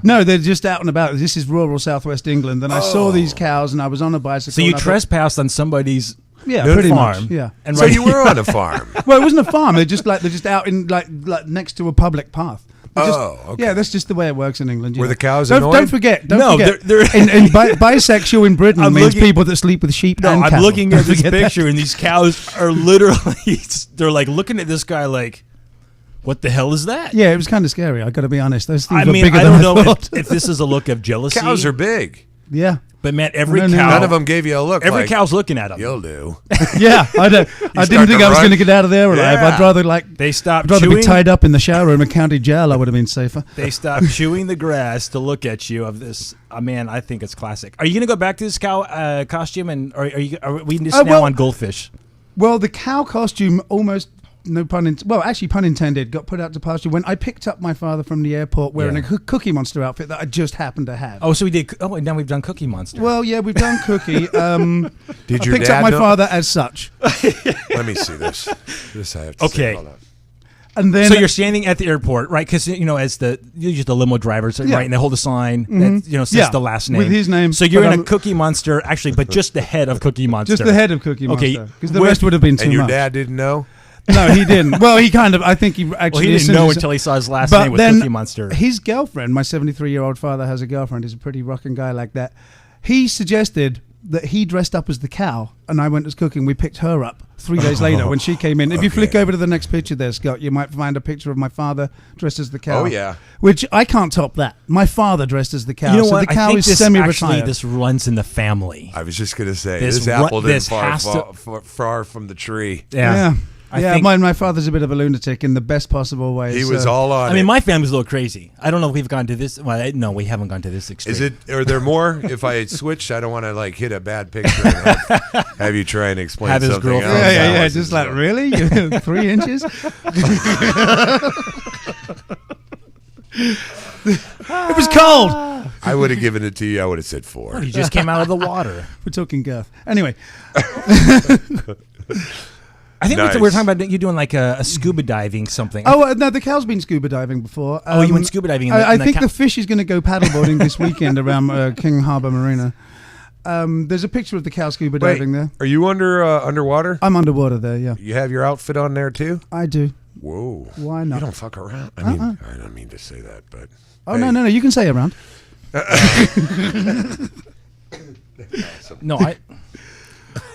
No, they're just out and about. This is rural Southwest England, and I saw these cows, and I was on a bicycle. So you and I thought- trespassed on somebody's Yeah, pretty farm. much. Yeah. And So right- you were on a farm. Well, it wasn't a farm. They're just out in like next to a public path. Oh, okay. Yeah, that's just the way it works in England. you Were know. the cows Don't annoyed? forget. No, forget. they're- Bisexual in Britain I'm means looking- people that sleep with sheep No, and I'm cattle. looking Don't at this forget that. picture, and these cows are literally, they're like looking at this guy like, what the hell is that? Yeah, it was kind of scary. I got to be honest. Those things I were mean, bigger I than don't know thought. if this is a look of jealousy. Cows are big. Yeah, But man, every No, no, cow, None of them gave you a look. every like, cow's looking at them. You'll do. yeah. I didn't start think to I was run. going to get out of there alive. Yeah. I'd rather They stop I'd rather chewing. be tied up in the shower in a county jail. I would have been safer. They stop chewing the grass to look at you. Of this, man, I think it's classic. Are you going to go back to this cow costume, and are we just now well- on Goldfish? Well, the cow costume almost, no pun intended, well, actually pun intended, got put out to pasture when I picked up my father from the airport wearing Yeah. a Cookie Monster outfit that I just happened to have. Oh, so we did. Oh, and now we've done Cookie Monster. Well, yeah, we've done Cookie. Did I your picked dad up my know? father as such. Let me see this. This I have to Okay. say. Hold on. And then so you're standing at the airport, right? Because as the usually the limo drivers, Yeah. right? And they hold a sign that says Yeah, the last name with his name, So you're but in a I'm- Cookie Monster, actually, but just the head of Cookie Monster. just the head of Cookie Okay, Monster. Because the where- rest would have been too And your much. dad didn't know? No, he didn't. Well, he kind of, I think he actually... Well, he as didn't soon know as- until he saw his last But name with then Cookie Monster. his girlfriend, my 73-year-old father has a girlfriend. He's a pretty rocking guy like that. He suggested that he dressed up as the cow, and I went as Cookie, and we picked her up 3 days later when she came in. If you flick over to the next picture there, Scott, you might find a picture of my father dressed as the cow. Oh, yeah. Which I can't top that. My father dressed as the cow. You know so what? the cow I think is this semi-retired. this runs in the family. I was just going to say, This this ru- apple didn't this fall has to- far from the tree. Yeah. think, my father's a bit of a lunatic in the best possible way. He so- was all on. I mean, it. my family's a little crazy. I don't know if we've gone to this. Well, no, we haven't gone to this extreme. Is it? Are there more? If I switch, I don't want to like hit a bad picture and have you try and explain Have his something girlfriend- else. Yeah. Just like, really? 3 inches? It was cold. I would have given it to you. I would have said 4. You just came out of the water. We're talking girth. Anyway, I think Nice. we were talking about you doing like a scuba diving something. no, the cow's been scuba diving before. You went scuba diving in the- I in the think cow- the fish is going to go paddleboarding this weekend around King Harbour Marina. There's a picture of the cow scuba Wait, diving there. are you underwater? I'm underwater there, yeah. You have your outfit on there too? I do. Whoa. Why not? You don't fuck around. I mean, I don't mean to say that, but. Oh, no, you can say around. No,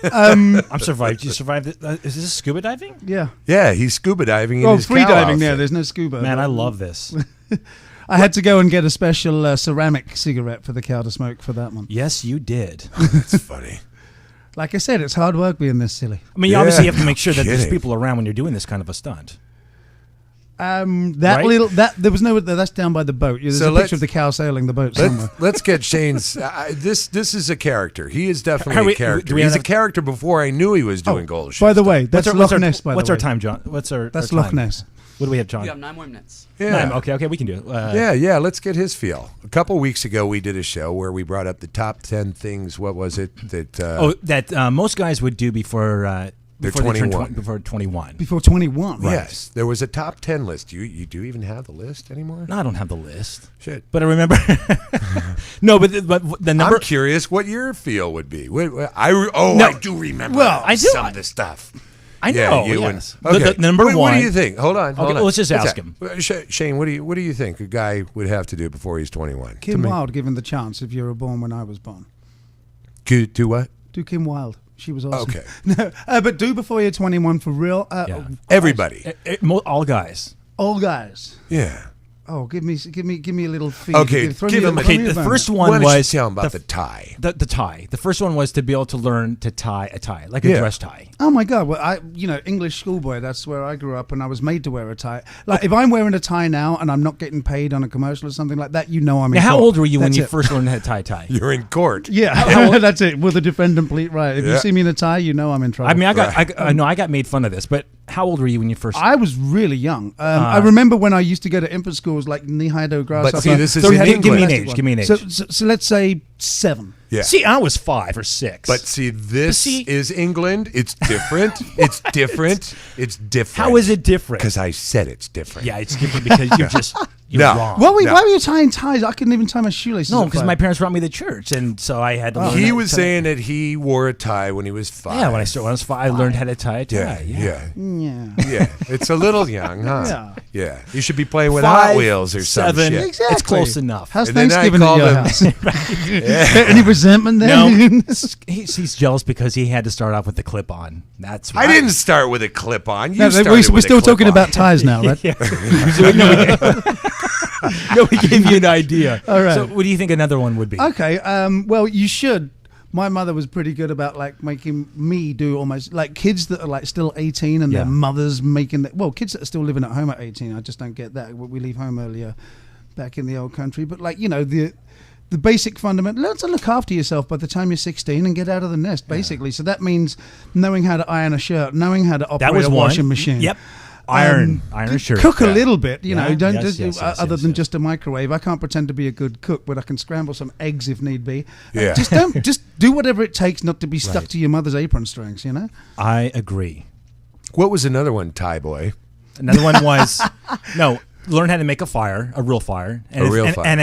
I'm survived. You survived it. Is this scuba diving? Yeah. Yeah, he's scuba diving in Oh, his free cow diving there. outfit. There's no scuba. Man, I love this. I had to go and get a special ceramic cigarette for the cow to smoke for that one. Yes, you did. That's funny. Like I said, it's hard work being this silly. I mean, you Yeah, obviously have to make sure that there's kidding. people around when you're doing this kind of a stunt. There was no. That's down by the boat. There's So a let's- picture of the cow sailing the boat somewhere. Let's get Shane's. This is a character. He is definitely a character. do we He's have a character before I knew he was doing gold. By the way, that's What's Loch Ness. By what's the our way, time, John? What's our That's our Loch time? Ness. What do we have, John? You have 9 more minutes. Yeah. Okay, we can do it. Yeah. Let's get his feel. A couple weeks ago, we did a show where we brought up the top 10 things. What was it that? that most guys would do before They're before they turn 21. before 21. Before 21. Yes, there was a top 10 list. You do even have the list anymore? No, I don't have the list, Shit. but I remember. No, but the number. I'm curious what your feel would be. No. I do remember. I do. some of the stuff. I know. you yes. and okay. The number what, one. What do you think? Hold on. Okay, let's just ask him. Shane, what do you think a guy would have to do before he's 21? Kim Wilde, given the chance, if you were born when I was born. Do what? Do Kim Wilde. She was awesome. Okay. No, but do before you're 21 for real. Yeah. Everybody. All guys. All guys. Yeah. Oh, give me a little feed. Okay, Throw give me a- him a- throw Okay, me a the bone. first Why one don't was you tell him about the tie? the tie. The first one was to be able to learn to tie a tie, like a Yeah. dress tie. Oh my God! Well, English schoolboy. That's where I grew up, and I was made to wear a tie. Like, if I'm wearing a tie now, and I'm not getting paid on a commercial or something like that, I'm in Now, how court. old were you when That's you it. first learned how to tie a tie? You're in court. Yeah, that's it. With the defendant pleat right. If you Yeah. see me in a tie, I'm in trouble. I mean, I got made fun of this, but how old were you when you first? I was really young. I remember when I used to go to infant schools like Knee-High-Do Grasshopper. see, this is So in give me an England. age. Give me an age. So let's say 7. Yeah. See, I was 5 or 6. But see, this see- is England. It's different. It's different. It's different. how is it different? Because I said it's different. Yeah, it's different because you're No. wrong. Why No. were you tying ties? I couldn't even tie my shoelaces. No, at because 5. my parents brought me to church, and so I had to. learn He how was to- saying that he wore a tie when he was 5. Yeah, when I was 5, I learned how to tie a tie. Yeah. Yeah. Yeah. It's a little young, huh? Yeah. You should be playing with 5, Hot Wheels or 7. some shit. Exactly. It's close enough. How's And then I Thanksgiving at called your him- house? Any resentment there? No, he's jealous because he had to start off with the clip on. That's why. I didn't start with a clip on. You No, started we're with still a talking clip-on. about ties now, right? No, we gave you an idea. All right. So, what do you think another one would be? Okay. Well, you should. My mother was pretty good about like making me do almost like kids that are like still 18 and Yeah. their mothers making kids that are still living at home at 18. I just don't get that. We leave home earlier back in the old country, but like the basic fundamental, learn to look after yourself by the time you're 16 and get out of the nest, basically. So that means knowing how to iron a shirt, knowing how to operate That was a one. washing machine. Yep. Iron a shirt. Cook a Yeah. little bit, you Yeah. know. Don't Yes, just, yes, other yes, than yes. just a microwave. I can't pretend to be a good cook, but I can scramble some eggs if need be. Yeah. Just do whatever it takes not to be stuck Right. to your mother's apron strings. You know. I agree. What was another one, Tie Boy? Another one was learn how to make a fire, a real fire, and A real fire. and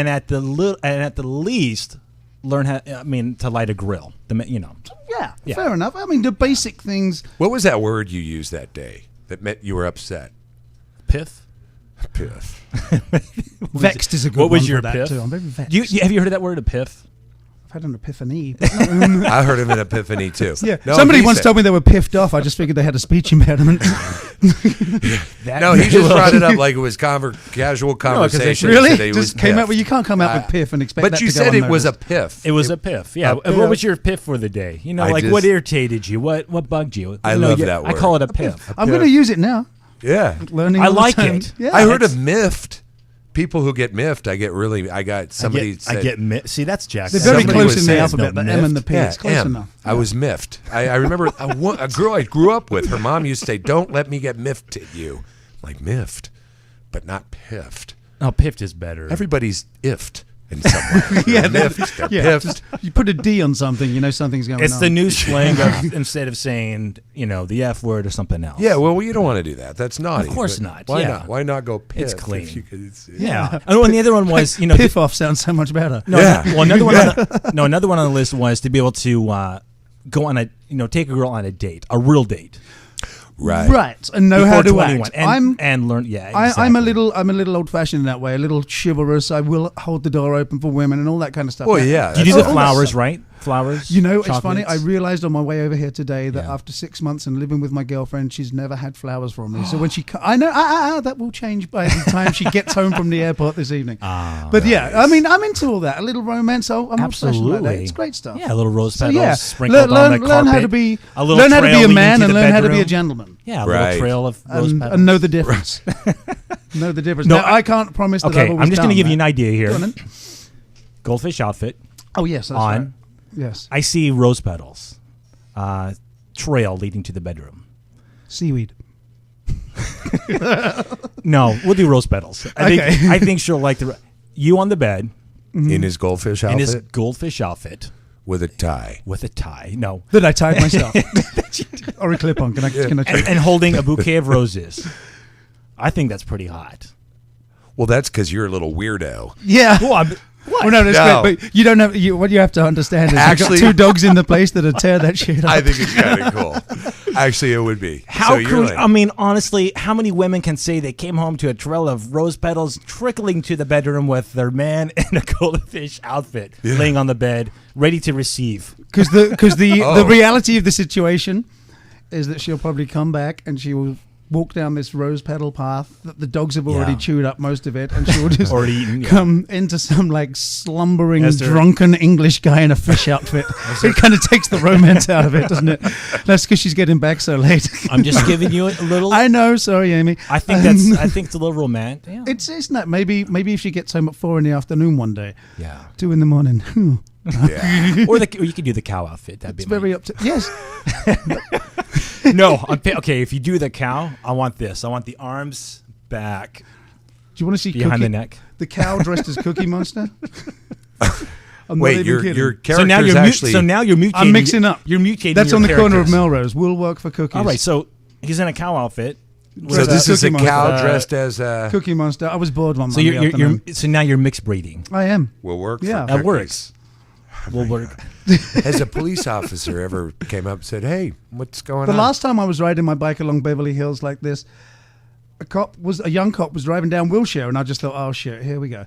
at the least learn how. I mean, to light a grill. Yeah, Yeah. fair enough. I mean, the basic things. What was that word you used that day that meant you were upset? Pith. Piff. Vexed is a good What was one your for that pith? too. I'm very vexed. Have you heard of that word, a pith? I've had an epiphany. I heard of an epiphany too. Yeah, No, somebody he once said- told me they were piffed off. I just figured they had a speech impediment. That No, he may just well- brought it up like it was casual conversation. Really? Today was Just came piff. out with, you can't come out with piff and expect But that you to go said it was a unnoticed. piff. It was a piff. Yeah. piff. What was your piff for the day? You know, I like just- what irritated you? What bugged you? I You know, love you- that I word. call it a piff. I'm going to use it now. Yeah. Learning I all the like time. it. Yeah. I heard of miffed. People who get miffed, I got somebody I said, get see that's Jack. They're very Somebody close was in the saying alphabet, no the M and the miffed. P. yeah, It's close M. enough. I was miffed. I remember a girl I grew up with. Her mom used to say, "Don't let me get miffed at you." I'm like miffed, but not piffed. Oh, piffed is better. Everybody's ifed in some way. Yeah, They're miffed, they're Yeah, piffed. just, you put a D on something, you know something's going on. It's the new slang of instead of saying, the F word or something else. Yeah, well, you don't want to do that. That's naughty. Of course but not, Why yeah. not? Why not go piff? It's if clean. you could- Yeah. And the other one was, Piff off sounds so much better. No, Yeah. well, another one. Another one on the list was to be able to go on take a girl on a date, a real date, Right, and know how to before 21, act. and learn. Yeah, I'm a exactly. little old fashioned in that way, a little chivalrous. I will hold the door open for women and all that kind of stuff. Well, Now, yeah. You do that's the all- flowers, right? Flowers. You know, it's funny. I chocolates. realized on my way over here today that Yeah. after 6 months and living with my girlfriend, she's never had flowers from me. So when she, I know, that will change by the time she gets home from the airport this evening. But yeah, I mean, I'm into all that. A little romance. I'm old fashioned like that. Absolutely, It's great stuff. Yeah, a little rose So petals yeah, sprinkled on the carpet. learn how to be, a little learn how to trail be a leading man to and the learn how to be a bedroom. gentleman. Yeah, a Right. little trail of rose petals. And know the difference. Know the difference. No, Now, I can't promise that Okay, I've always I'm just going to done give you an that. idea here. Go on then. Goldfish outfit Oh yes, that's on. right. Yes, I see rose petals. Trail leading to the bedroom. seaweed. No, we'll do rose petals. Okay. I think she'll like you on the bed in his goldfish in outfit his goldfish outfit with a tie. with a tie. No, That I tied myself. Or a clip on. Can I and holding a bouquet of roses. I think that's pretty hot. Well, that's because you're a little weirdo. Yeah. Well, Well, no, that's No. great. But you don't have. What you have to understand is Actually- you've got two dogs in the place that'll tear that shit up. I think it's kind of cool. Actually, it would be. How so you're could, like, I mean, honestly, how many women can say they came home to a trail of rose petals trickling to the bedroom with their man in a goldfish outfit, laying on the bed, ready to receive? Because the Oh. reality of the situation is that she'll probably come back and she will walk down this rose petal path that the dogs have already Yeah. chewed up most of it, and she will just Already eaten, yeah. come into some like slumbering Esther. drunken English guy in a fish outfit. It kind of takes the romance out of it, doesn't it? That's because she's getting back so late. I'm just giving you a little. I know, sorry, Amy. I think it's a little romantic. Yeah. It's not maybe if she gets home at 4 PM one day, yeah. 2 a.m. yeah. Or you could do the cow outfit. That'd It's be very up to yes. no. Okay, if you do the cow, I want this. I want the arms back Do you want to see behind Cookie, the neck. the cow dressed as Cookie Monster? I'm not Wait, even your kidding. character's So now you're actually. mutating. I'm mixing up. You're mutating. That's your on the corner of characters. Melrose. We'll work for Cookies. All right, so he's in a cow outfit. so Dressed this as is a Cookie cow Monster. dressed as a. Cookie Monster. I was bored one So Monday afternoon. so now you're mixed breeding. I am. Will work. Yeah. for That cookies. works. Will work. Has a police officer ever came up and said, "Hey, what's going The on?" last time I was riding my bike along Beverly Hills like this, a young cop was driving down Wilshire, and I just thought, oh shit, here we go.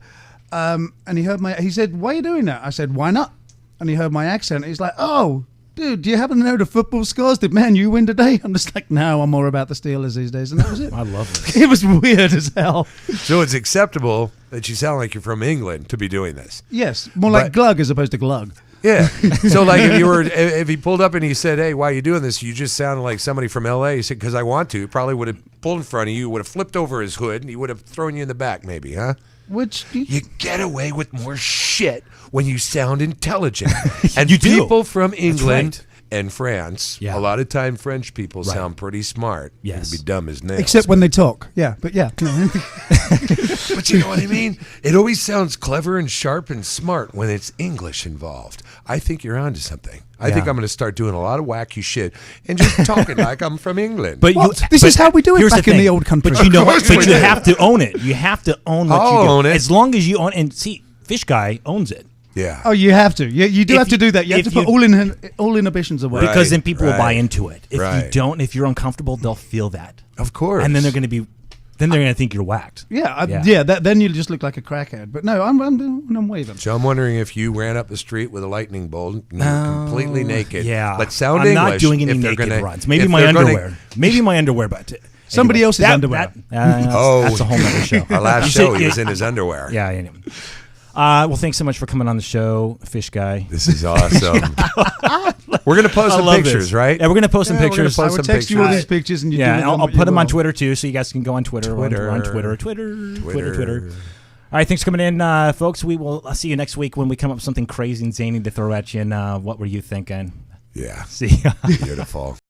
And he said, "Why are you doing that?" I said, "Why not?" And he heard my accent. He's like, "Oh, dude, do you happen to know the football scores? Did Man U win today?" I'm just like, "No, I'm more about the Steelers these days," and that was it. I love this. It was weird as hell. So it's acceptable that you sound like you're from England to be doing this. Yes, more like But- glug as opposed to glug. Yeah. So like if he pulled up and he said, "Hey, why are you doing this?" You just sounded like somebody from L.A. He said, "Because I want to." Probably would have pulled in front of you, would have flipped over his hood, and he would have thrown you in the back, maybe, huh? Which You get away with more shit when you sound intelligent. And You do. people from England right. and France, Yeah. a lot of time French people sound pretty smart. Yes. You'd be dumb as nails. except when they talk. Yeah, but yeah. No. But you know what I mean? It always sounds clever and sharp and smart when it's English involved. I think you're onto something. I think Yeah. I'm going to start doing a lot of wacky shit and just talking like I'm from England. But Well, this is how we do it here's back in thing. the old country. But you know, Of course but we you do. have to own it. You have to own what I'll you do. own it. As long as you own and see, Fish Guy owns it. yeah. Oh, you have to. You do If have to you- do that. You have if to put all inhibitions away. Right. Because then people will buy right, into it. If you right. don't, if you're uncomfortable, they'll feel that. Of course. And then they're going to be, then they're going to think you're whacked. Yeah, Yeah. then you just look like a crackhead. But no, I'm waving. So I'm wondering if you ran up the street with a lightning bolt and you're completely naked. Yeah. But sound I'm English. not doing any if they're naked gonna- runs. Maybe if my they're gonna- underwear. Maybe my underwear, but Somebody else's underwear. That's a whole nother show. Our last show, he was in his underwear. Yeah. Anyway. Well, thanks so much for coming on the show, Fish Guy. This is awesome. We're gonna post some pictures, this. right? Yeah, we're gonna post some Yeah, we're gonna pictures. post I will some text you all pictures. these pictures, and you Yeah, do and them I'll put them on well. Twitter too, so you guys can go on Twitter. We're on Twitter. All right, thanks for coming in, folks. We will see you next week when we come up with something crazy and zany to throw at you. And what were you thinking? Yeah. See ya. Beautiful.